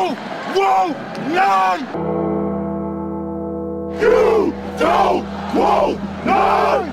You won't none! You don't want none!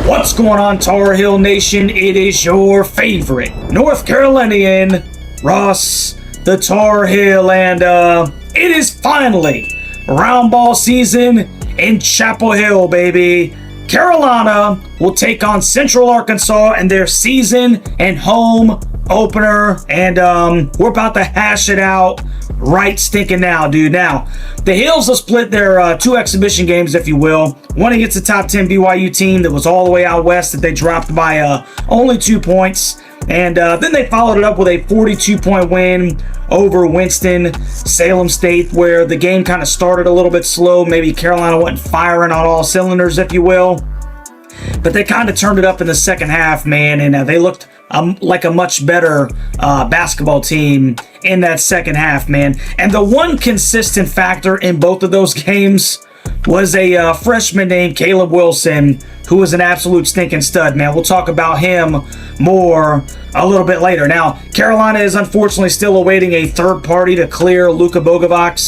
What's going on, Tar Heel Nation? It is your favorite North Carolinian, Ross the Tar Heel, and it is finally Roundball season in Chapel Hill, baby. Carolina will take on Central Arkansas in their season and home opener, and we're about to hash it out right stinking now, dude. Now, the Heels will split their two exhibition games, if you will. One against the top 10 BYU team that was all the way out west that they dropped by only 2 points. And then they followed it up with a 42-point win over Winston-Salem State, where the game kind of started a little bit slow. Maybe Carolina wasn't firing on all cylinders, if you will. But they kind of turned it up in the second half, man, and they looked like a much better basketball team in that second half, man. And the one consistent factor in both of those games was a freshman named Caleb Wilson, who was an absolute stinking stud, man. We'll talk about him more a little bit later. Now, Carolina is unfortunately still awaiting a third party to clear Luka Bogovac,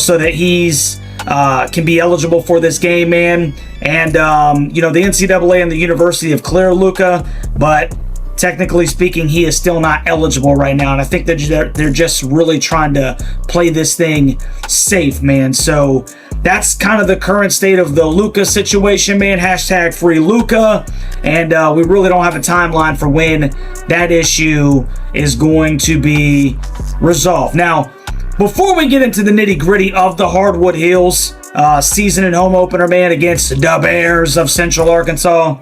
so that he's can be eligible for this game, man. And, the NCAA and the University have cleared Luka, but technically speaking, he is still not eligible right now. And I think that they're just really trying to play this thing safe, man. So that's kind of the current state of the Luka situation, man. Hashtag free Luka. And we really don't have a timeline for when that issue is going to be resolved. Now, before we get into the nitty-gritty of the Hardwood Heels season and home opener, man, against the Bears of Central Arkansas,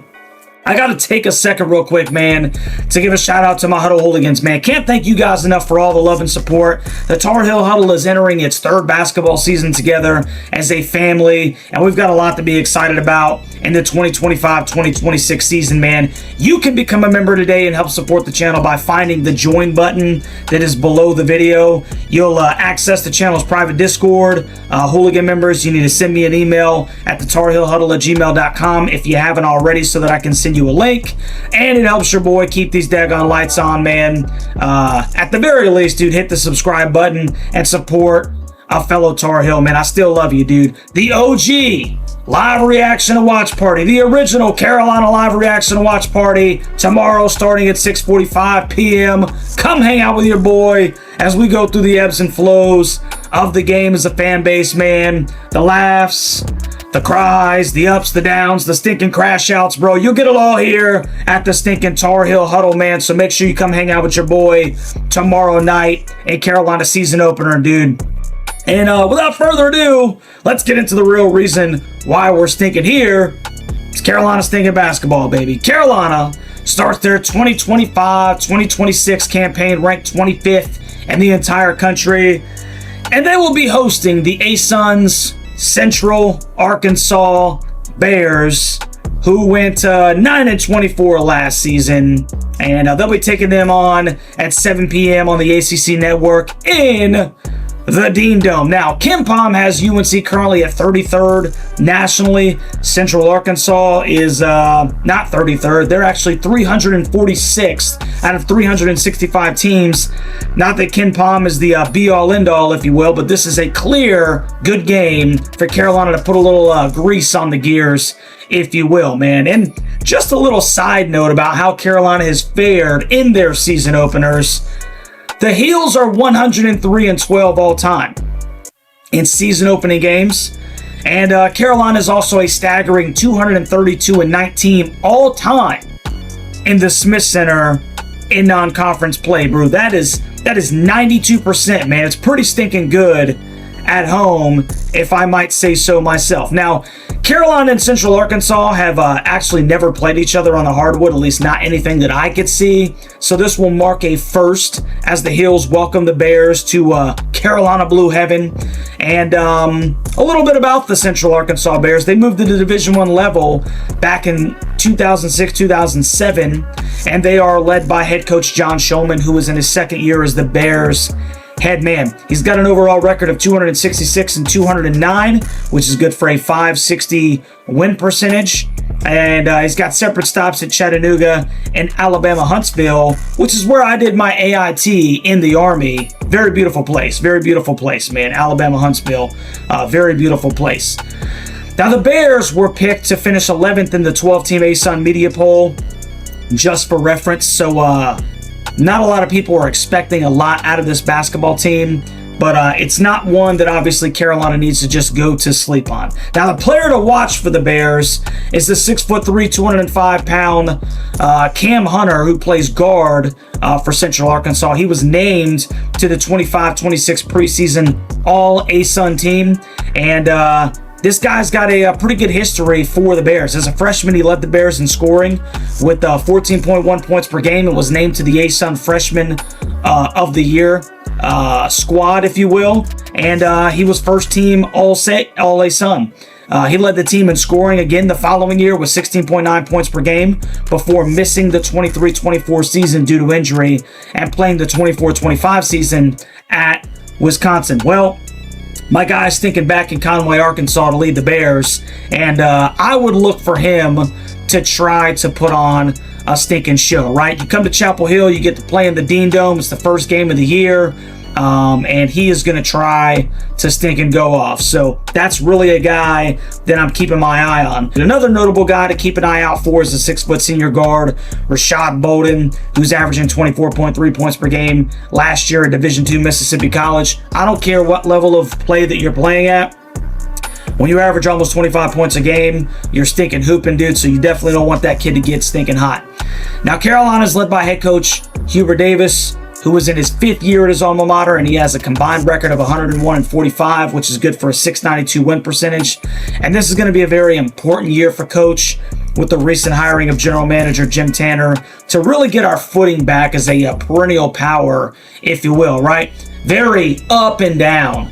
I got to take a second real quick, man, to give a shout out to my Huddle Hooligans, man. Can't thank you guys enough for all the love and support. The Tar Heel Huddle is entering its third basketball season together as a family, and we've got a lot to be excited about in the 2025-2026 season, man. You can become a member today and help support the channel by finding the join button that is below the video. You'll access the channel's private Discord. Hooligan members, you need to send me an email at thetarheelhuddle@gmail.com if you haven't already, so that I can send you a link, and it helps your boy keep these daggone lights on, man. At the very least, dude, hit the subscribe button and support a fellow Tar Heel, man. I still love you, dude. The OG live reaction and watch party, the original Carolina live reaction and watch party, tomorrow starting at 6:45 p.m. Come hang out with your boy as we go through the ebbs and flows of the game as a fan base, man. The laughs, the cries, the ups, the downs, the stinking crash outs, bro. You'll get it all here at the stinking Tar Heel Huddle, man. So make sure you come hang out with your boy tomorrow night in Carolina season opener, dude. And without further ado, let's get into the real reason why we're stinking here. It's Carolina stinking basketball, baby. Carolina starts their 2025-2026 campaign ranked 25th in the entire country. And they will be hosting the ASUN's Central Arkansas Bears, who went 9-24 last season. And they'll be taking them on at 7 p.m. on the ACC network in the Dean Dome. Now, KenPom has UNC currently at 33rd nationally. Central Arkansas is not 33rd. They're actually 346th out of 365 teams. Not that KenPom is the be-all, end-all, if you will, but this is a clear good game for Carolina to put a little grease on the gears, if you will, man. And just a little side note about how Carolina has fared in their season openers. The Heels are 103-12 all time in season opening games. And Carolina is also a staggering 232-19 all time in the Smith Center in non-conference play, bro. That is 92%, man. It's pretty stinking good at home, if I might say so myself. Now, Carolina and Central Arkansas have actually never played each other on the hardwood, at least not anything that I could see. So this will mark a first as the Heels welcome the Bears to Carolina Blue Heaven. And a little bit about the Central Arkansas Bears. They moved to the Division I level back in 2006-2007, and they are led by head coach John Shulman, who was in his second year as the Bears head man. He's got an overall record of 266 and 209, which is good for a .560 win percentage. And he's got separate stops at Chattanooga and Alabama Huntsville, which is where I did my AIT in the Army. Very beautiful place, man. Alabama Huntsville, very beautiful place. Now, the Bears were picked to finish 11th in the 12-team ASUN media poll, just for reference. So, not a lot of people are expecting a lot out of this basketball team, but it's not one that obviously Carolina needs to just go to sleep on. Now, the player to watch for the Bears is the 6'3", 205-pound Cam Hunter, who plays guard for Central Arkansas. He was named to the 25-26 preseason All-ASUN team, and this guy's got a pretty good history for the Bears. As a freshman, he led the Bears in scoring with 14.1 points per game and was named to the ASUN Freshman of the Year squad, if you will. And he was first team All-ASUN. He led the team in scoring again the following year with 16.9 points per game before missing the 23-24 season due to injury and playing the 24-25 season at Wisconsin. Well, my guy's thinking back in Conway, Arkansas to lead the Bears, and I would look for him to try to put on a stinking show, right? You come to Chapel Hill, you get to play in the Dean Dome. It's the first game of the year, and he is going to try to stink and go off. So that's really a guy that I'm keeping my eye on. And another notable guy to keep an eye out for is the 6-foot senior guard, Rashad Bolden, who's averaging 24.3 points per game last year at Division II Mississippi College. I don't care what level of play that you're playing at. When you average almost 25 points a game, you're stinking hooping, dude, so you definitely don't want that kid to get stinking hot. Now, Carolina's led by head coach Hubert Davis, who was in his 5th year at his alma mater, and he has a combined record of 101 and 45, which is good for a .692 win percentage. And this is going to be a very important year for Coach with the recent hiring of general manager Jim Tanner to really get our footing back as a perennial power, if you will, right? Very up and down,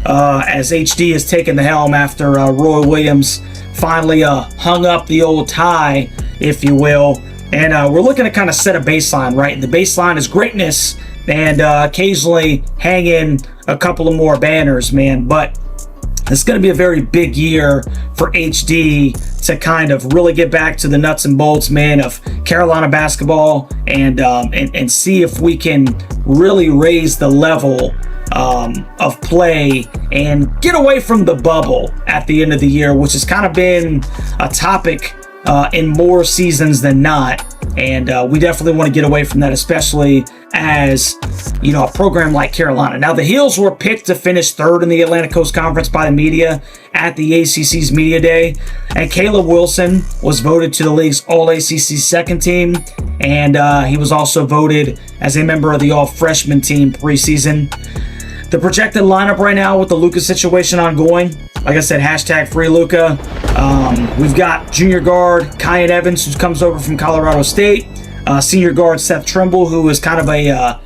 as HD has taken the helm after Roy Williams finally hung up the old tie, if you will. And we're looking to kind of set a baseline, right? The baseline is greatness and occasionally hang in a couple of more banners, man. But it's going to be a very big year for HD to kind of really get back to the nuts and bolts, man, of Carolina basketball and see if we can really raise the level of play and get away from the bubble at the end of the year, which has kind of been a topic in more seasons than not. And we definitely want to get away from that, especially as, you know, a program like Carolina. Now, the Heels were picked to finish 3rd in the Atlantic Coast Conference by the media at the ACC's Media Day. And Caleb Wilson was voted to the league's All-ACC second team. And he was also voted as a member of the All-Freshman team preseason. The projected lineup right now with the Luka situation ongoing, like I said, hashtag free Luka. We've got junior guard Kyan Evans, who comes over from Colorado State. Senior guard Seth Trimble, who is kind of a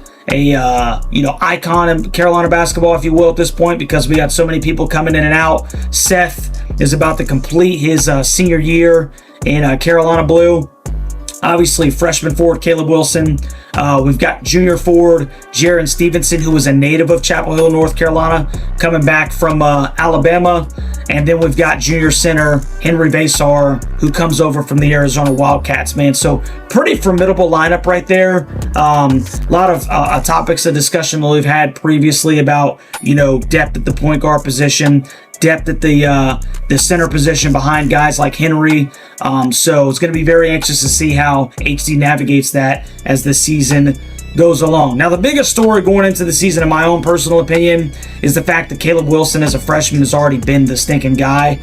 icon in Carolina basketball, if you will, at this point, because we got so many people coming in and out. Seth is about to complete his senior year in Carolina blue. Obviously, freshman forward Caleb Wilson. We've got junior forward Jaron Stevenson, who is a native of Chapel Hill, North Carolina, coming back from Alabama. And then we've got junior center Henry Vasar, who comes over from the Arizona Wildcats, man. So pretty formidable lineup right there. A lot of topics of discussion that we've had previously about, you know, depth at the point guard position, depth at the center position behind guys like Henry. So it's going to be very anxious to see how HD navigates that as the season goes along. Now, the biggest story going into the season, in my own personal opinion, is the fact that Caleb Wilson, as a freshman, has already been the stinking guy.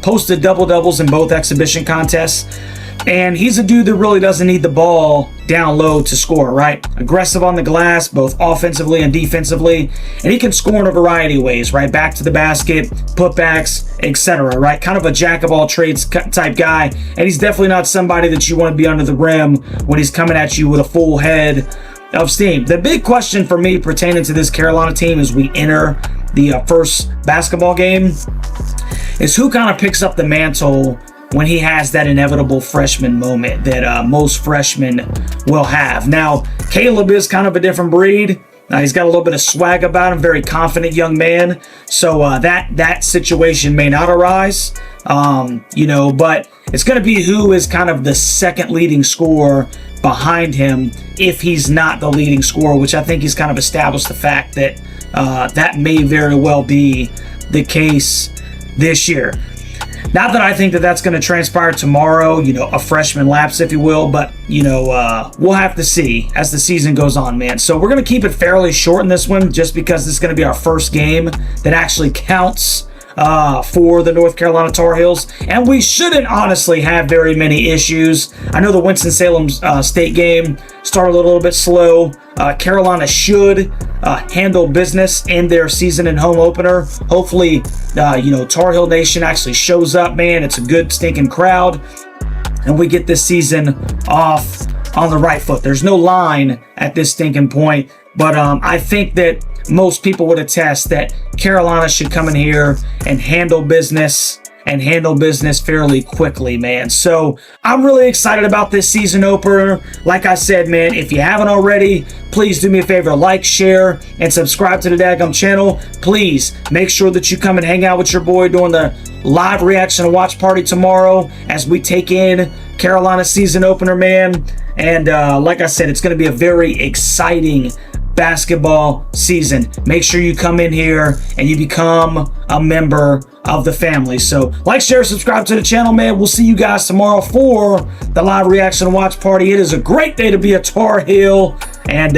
Posted double-doubles in both exhibition contests. And he's a dude that really doesn't need the ball down low to score, right? Aggressive on the glass, both offensively and defensively. And he can score in a variety of ways, right? Back to the basket, putbacks, etc., right? Kind of a jack-of-all-trades type guy. And he's definitely not somebody that you want to be under the rim when he's coming at you with a full head of steam. The big question for me pertaining to this Carolina team as we enter the first basketball game is who kind of picks up the mantle when he has that inevitable freshman moment that most freshmen will have. Now, Caleb is kind of a different breed. He's got a little bit of swag about him, very confident young man. So that situation may not arise, but it's going to be who is kind of the second leading scorer behind him if he's not the leading scorer, which I think he's kind of established the fact that that may very well be the case this year. Not that I think that that's going to transpire tomorrow, a freshman lapse, if you will, but, we'll have to see as the season goes on, man. So we're going to keep it fairly short in this one just because this is going to be our first game that actually counts for the North Carolina Tar Heels, and we shouldn't honestly have very many issues. I know the Winston-Salem State game started a little bit slow. Carolina should handle business in their season and home opener. Hopefully, Tar Heel Nation actually shows up, man. It's a good stinking crowd, and we get this season off on the right foot. There's no line at this stinking point, but I think that most people would attest that Carolina should come in here and handle business fairly quickly, man. So I'm really excited about this season opener. Like I said, man, if you haven't already, please do me a favor, like, share, and subscribe to the Daggum channel. Please make sure that you come and hang out with your boy during the live reaction and watch party tomorrow as we take in Carolina season opener, man. And like I said, it's going to be a very exciting basketball season. Make sure you come in here and you become a member of the family. So like, share, subscribe to the channel, man. We'll see you guys tomorrow for the live reaction watch party. It is a great day to be a Tar Heel, and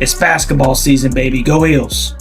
it's basketball season, baby. Go Heels.